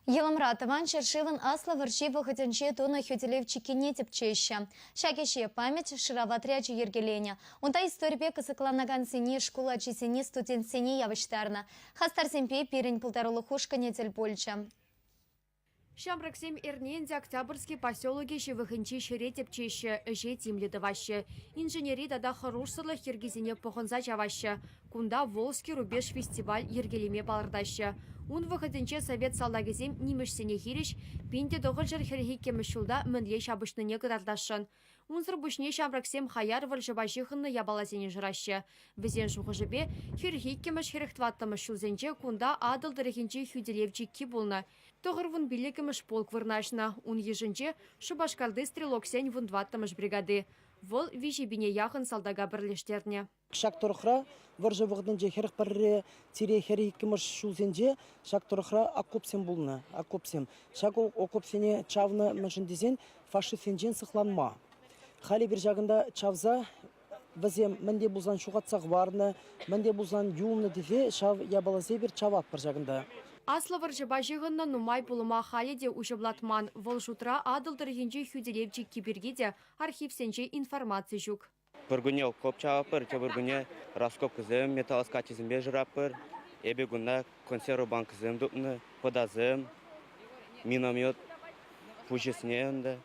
Елымратыван шершивын асла варшива хотянче тона хютелев чекине тепчеща. Шакеше память шыраватрячы ергеленя. Унта историпе кысыкланаган сене школа чесене студент сене явыштарна. Хастарсемпе пирень пылтарулы хушка нетель больча. Шамраксем эрненде Октябрьский поселоге шевыхынчи шере тепчеща, же тимледываще. Инженери дада хорошсырлых ергезине похонза чаваще. Кунда Волжский рубеж фестиваль ергелеме балырдаще. Он выходенче совет салдагезем нимешсене хириш, пинте доғыжыр херхиккемі шулда мінле шабышныне кыдардашын. Унзыр бушне Шамраксем хаяр варжыбашихынны ябалазене жыраще. Візен шухыжыбе херхиккеміш херехтваттымыш шулзенче кунда адыл дырыхинче хюделевчи ки болны. Тоғырвын билікіміш полк вырнашна. Он ежінче шубашкарды стрелоксен вундваттымыш бригады. Вол вижебине яхын салдага бірлештерне. Шак тұрықра варжы вғдынже херх бірре тире херекіміш шулзенже шак тұрықра окопсен болны. Окопсен. Шак окопсене чавны мүшіндезен фашистенжен сықланма. Хали бір жағында чавза візем мінде бұлзан шуғатсақ варны, мінде бұлзан юлны дефе шав ябалазе бір чават бір жағында. Асла варжыба жығынна нумай бұлыма халиде ұшыблатман. Вол жутра адылдыр енже хюделевчі кибергеде архивсенже информация жүк. Біргүне коп чавапыр, біргүне раскоп кізім, металлоскатизм бежірапыр, эбегуна консерву банк кізім дұпны, подазым, миномет, пужесіне үнді.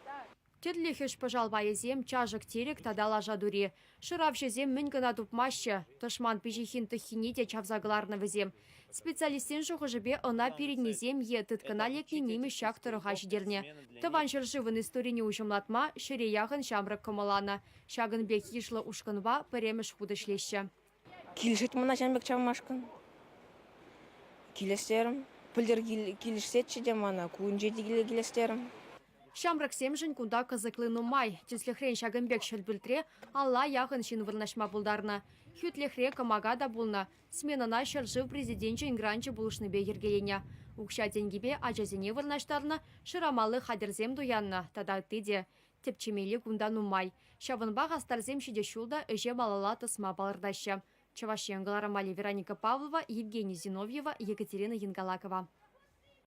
Тедлихеш пожалбай зем чажык терек тадала жадури. Шырав жезем мін гына дупмаще, тышман пижихин тыхинеде чавзагларны візем. Специалистен жоғы жібе ына переднезем е тыткына лекне неме шак тұрыға жидерне. Тыван жыржывын историне ужымлатма, шыре яғын шамрак кымылана. Шагын бек ешлы ушқынба піреміш худышлеші. Килішет мұна жәнбек чавмашқын. Келестерім. Пілдер келішсетші де мана, куын жеді келестерім. Шамраксем жын кунда кызыклы нумай. Теслехрен шагынбек шөлбілтре, алла яғын шын вырнашма бұлдарна. Хүтлехре камага да бұлна. Сменана шыржыв президентчі ингранчы бұлышны бе ергелене. Укша денгебе ажазене вырнаштарна шырамалы хадерзем дуянна. Тада тыде. Тепчемелі кунда нумай. Шавынба ғастарзем шиде шулда өже балала тысма балырдашы. Чавашенгалара Вероника Павлова, Евгения Зиновьева, Екатерина Янгалакова.